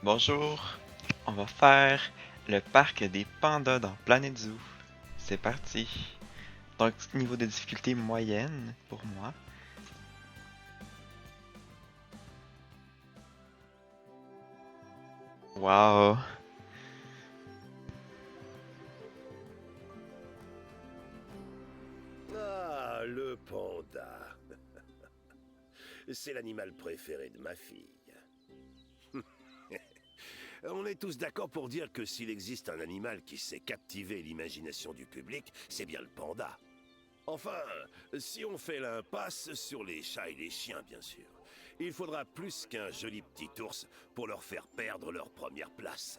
Bonjour, on va faire le parc des pandas dans Planet Zoo. C'est parti. Donc, niveau de difficulté moyenne pour moi. Wow. Ah, le panda. C'est l'animal préféré de ma fille. On est tous d'accord pour dire que s'il existe un animal qui sait captiver l'imagination du public, c'est bien le panda. Enfin, si on fait l'impasse sur les chats et les chiens, bien sûr. Il faudra plus qu'un joli petit ours pour leur faire perdre leur première place.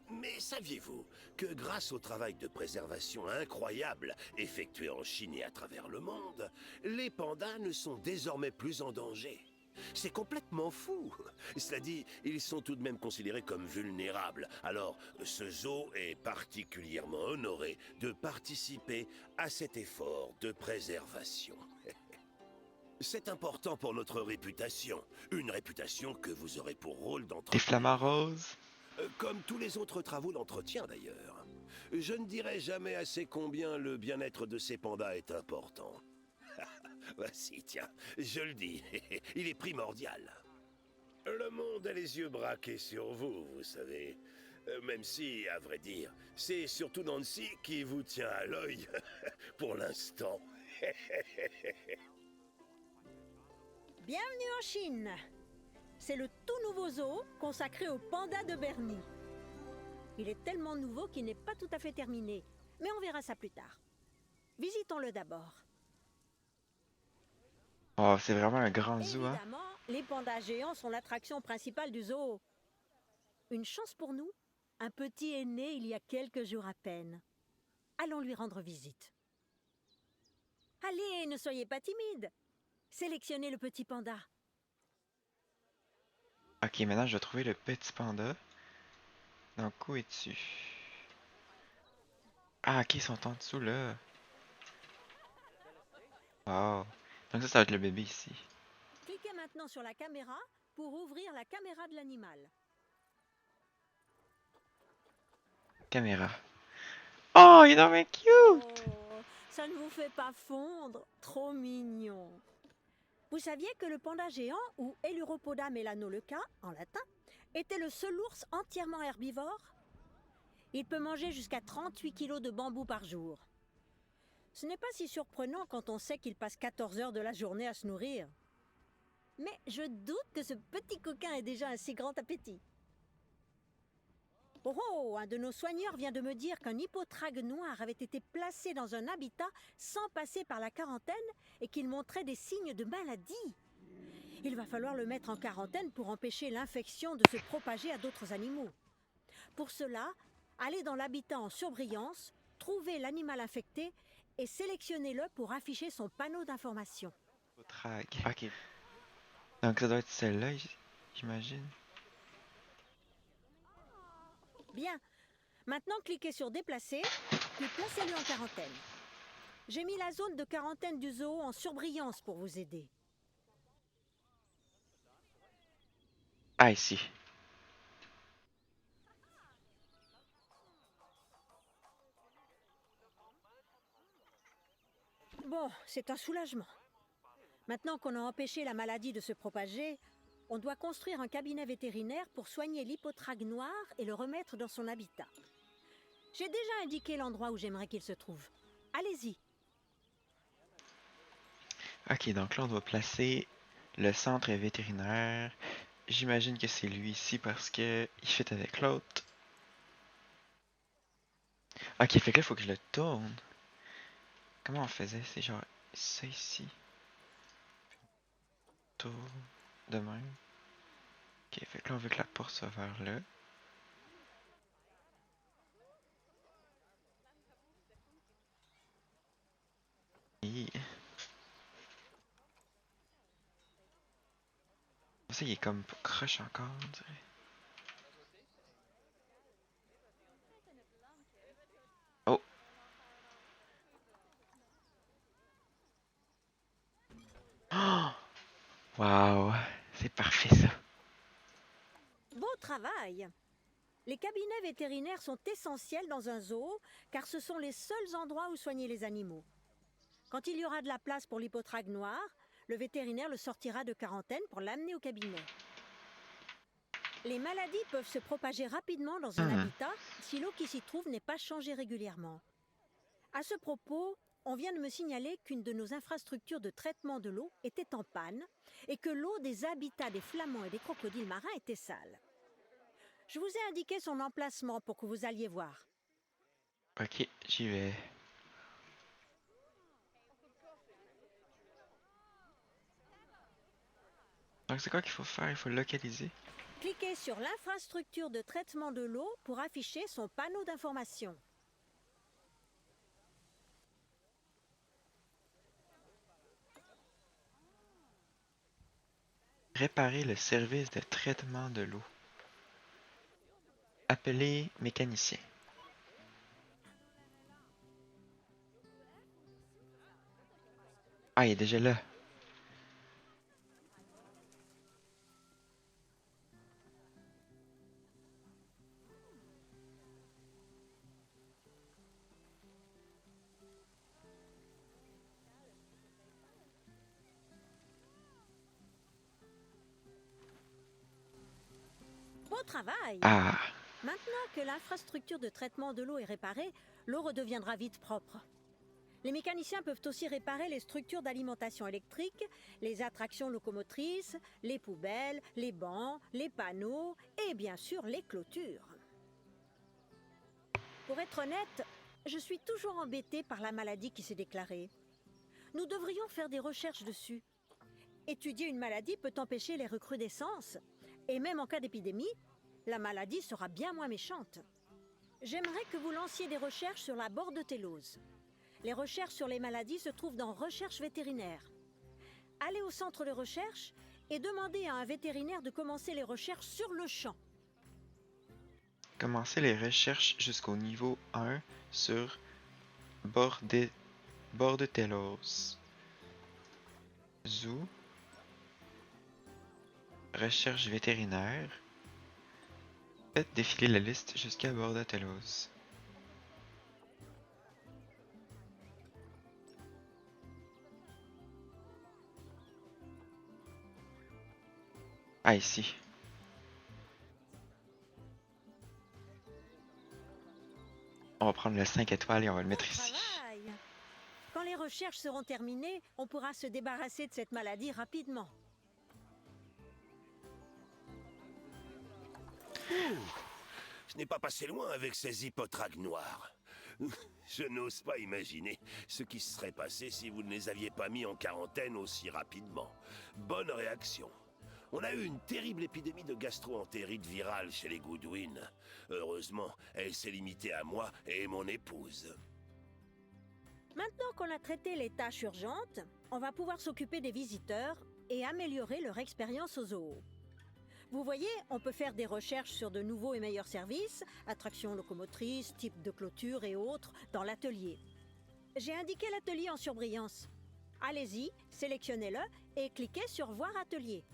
Mais saviez-vous que grâce au travail de préservation incroyable effectué en Chine et à travers le monde, les pandas ne sont désormais plus en danger? C'est complètement fou. Cela dit, ils sont tout de même considérés comme vulnérables. Alors, ce zoo est particulièrement honoré de participer à cet effort de préservation. C'est important pour notre réputation. Une réputation que vous aurez pour rôle Des flamants d'entretenir. roses. Comme tous les autres travaux d'entretien d'ailleurs. Je ne dirai jamais assez combien le bien-être de ces pandas est important. Voici, tiens, je le dis, il est primordial. Le monde a les yeux braqués sur vous, vous savez. Même si, à vrai dire, c'est surtout Nancy qui vous tient à l'œil pour l'instant. Bienvenue en Chine. C'est le tout nouveau zoo consacré aux pandas de Bernie. Il est tellement nouveau qu'il n'est pas tout à fait terminé, mais on verra ça plus tard. Visitons-le d'abord. Oh, c'est vraiment un grand zoo, hein? Évidemment, les pandas géants sont l'attraction principale du zoo. Une chance pour nous, un petit est né il y a quelques jours à peine. Allons lui rendre visite. Allez, ne soyez pas timide. Sélectionnez le petit panda. Ok, maintenant je vais trouver le petit panda. Donc, où es-tu? Ah, ok, ils sont en dessous là. Wow. Donc ça va être le bébé ici. Cliquez maintenant sur la caméra pour ouvrir la caméra de l'animal. Caméra. Oh, il est vraiment cute! Oh, ça ne vous fait pas fondre. Trop mignon. Vous saviez que le panda géant, ou Eluropoda melanoleuca en latin, était le seul ours entièrement herbivore? Il peut manger jusqu'à 38 kilos de bambou par jour. Ce n'est pas si surprenant quand on sait qu'il passe 14 heures de la journée à se nourrir. Mais je doute que ce petit coquin ait déjà un si grand appétit. Oh, un de nos soigneurs vient de me dire qu'un hippotrague noir avait été placé dans un habitat sans passer par la quarantaine et qu'il montrait des signes de maladie. Il va falloir le mettre en quarantaine pour empêcher l'infection de se propager à d'autres animaux. Pour cela, allez dans l'habitat en surbrillance, trouvez l'animal infecté et sélectionnez-le pour afficher son panneau d'information. Trag. Ok. Donc ça doit être celle-là, j'imagine. Bien, maintenant cliquez sur déplacer, puis placez-le en quarantaine. J'ai mis la zone de quarantaine du zoo en surbrillance pour vous aider. Ah, ici. Bon, c'est un soulagement. Maintenant qu'on a empêché la maladie de se propager, on doit construire un cabinet vétérinaire pour soigner l'hippotrague noir et le remettre dans son habitat. J'ai déjà indiqué l'endroit où j'aimerais qu'il se trouve. Allez-y. Ok, donc là on doit placer le centre vétérinaire. J'imagine que c'est lui ici parce que il fit avec l'autre. Ok, fait que là faut que je le tourne. Comment on faisait? C'est genre ça ici. Tourne de même. Ok, fait que là on veut que la porte soit vers là. Et... Ça il est comme croche encore, on dirait. Oh! Oh! Wow! C'est parfait ça. Beau travail! Les cabinets vétérinaires sont essentiels dans un zoo car ce sont les seuls endroits où soigner les animaux. Quand il y aura de la place pour l'hippotrague noir, le vétérinaire le sortira de quarantaine pour l'amener au cabinet. Les maladies peuvent se propager rapidement dans un habitat si l'eau qui s'y trouve n'est pas changée régulièrement. À ce propos, on vient de me signaler qu'une de nos infrastructures de traitement de l'eau était en panne et que l'eau des habitats des flamands et des crocodiles marins était sale. Je vous ai indiqué son emplacement pour que vous alliez voir. Ok, j'y vais. Donc c'est quoi qu'il faut faire? Il faut le localiser. Cliquez sur l'infrastructure de traitement de l'eau pour afficher son panneau d'information. Réparer le service de traitement de l'eau. Appeler mécanicien. Ah, il est déjà là. Bon travail! Ah, Maintenant que l'infrastructure de traitement de l'eau est réparée, l'eau redeviendra vite propre. Les mécaniciens peuvent aussi réparer les structures d'alimentation électrique, les attractions locomotrices, les poubelles, les bancs, les panneaux et bien sûr les clôtures. Pour être honnête, je suis toujours embêtée par la maladie qui s'est déclarée. Nous devrions faire des recherches dessus. Étudier une maladie peut empêcher les recrudescences. Et même en cas d'épidémie, la maladie sera bien moins méchante. J'aimerais que vous lanciez des recherches sur la bordetellose. Les recherches sur les maladies se trouvent dans Recherche vétérinaire. Allez au centre de recherche et demandez à un vétérinaire de commencer les recherches sur le champ. commencer les recherches jusqu'au niveau 1 sur Bordetellose. Zoo. Recherche vétérinaire. Faites défiler la liste jusqu'à Bordetellose. Ah, ici. On va prendre le 5 étoiles et on va le mettre ici. Travail. Quand les recherches seront terminées, on pourra se débarrasser de cette maladie rapidement. Je n'ai pas passé loin avec ces hippotragues noirs. Je n'ose pas imaginer ce qui se serait passé si vous ne les aviez pas mis en quarantaine aussi rapidement. Bonne réaction. On a eu une terrible épidémie de gastro-entérite virale chez les Goodwin. Heureusement, elle s'est limitée à moi et mon épouse. Maintenant qu'on a traité les tâches urgentes, on va pouvoir s'occuper des visiteurs et améliorer leur expérience au zoo. Vous voyez, on peut faire des recherches sur de nouveaux et meilleurs services, attractions locomotrices, types de clôture et autres, dans l'atelier. J'ai indiqué l'atelier en surbrillance. Allez-y, sélectionnez-le et cliquez sur Voir atelier.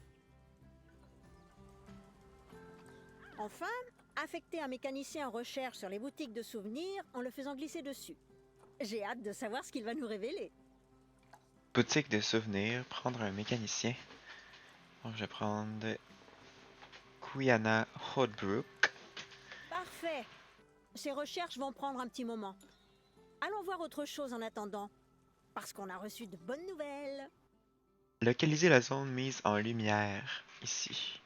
Enfin, affectez un mécanicien en recherche sur les boutiques de souvenirs en le faisant glisser dessus. J'ai hâte de savoir ce qu'il va nous révéler. Boutique de souvenirs, prendre un mécanicien. Donc je vais prendre Quiana Hodbrook. Parfait. Ces recherches vont prendre un petit moment. Allons voir autre chose en attendant, parce qu'on a reçu de bonnes nouvelles. Localiser la zone mise en lumière, ici.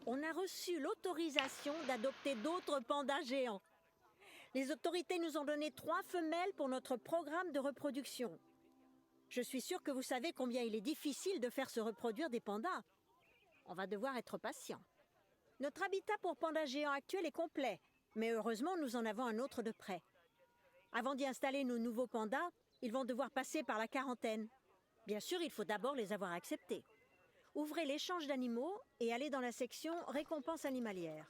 On a reçu l'autorisation d'adopter d'autres pandas géants. Les autorités nous ont donné 3 femelles pour notre programme de reproduction. Je suis sûre que vous savez combien il est difficile de faire se reproduire des pandas. On va devoir être patient. Notre habitat pour pandas géants actuel est complet, mais heureusement nous en avons un autre de près. Avant d'y installer nos nouveaux pandas, ils vont devoir passer par la quarantaine. Bien sûr, il faut d'abord les avoir acceptés. Ouvrez l'échange d'animaux et allez dans la section récompenses animalières.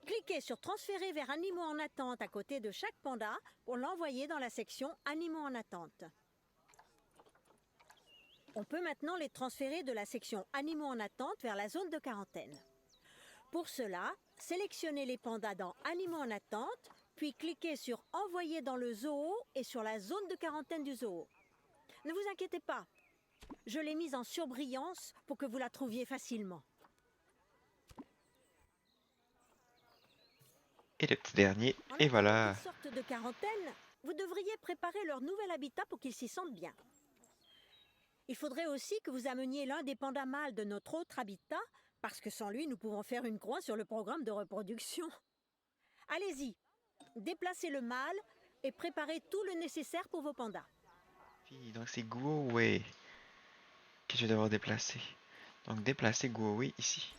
Cliquez sur Transférer vers animaux en attente à côté de chaque panda pour l'envoyer dans la section Animaux en attente. On peut maintenant les transférer de la section Animaux en attente vers la zone de quarantaine. Pour cela, sélectionnez les pandas dans Animaux en attente, puis cliquez sur Envoyer dans le zoo et sur la zone de quarantaine du zoo. Ne vous inquiétez pas, je l'ai mise en surbrillance pour que vous la trouviez facilement. Et le petit dernier, En et attendant voilà. qu'ils sortent de quarantaine, vous devriez préparer leur nouvel habitat pour qu'ils s'y sentent bien. Il faudrait aussi que vous ameniez l'un des pandas mâles de notre autre habitat, parce que sans lui, nous pouvons faire une croix sur le programme de reproduction. Allez-y, déplacez le mâle et préparez tout le nécessaire pour vos pandas. Puis, donc c'est Guowei que je vais devoir déplacer. Donc déplacer Guowei ici.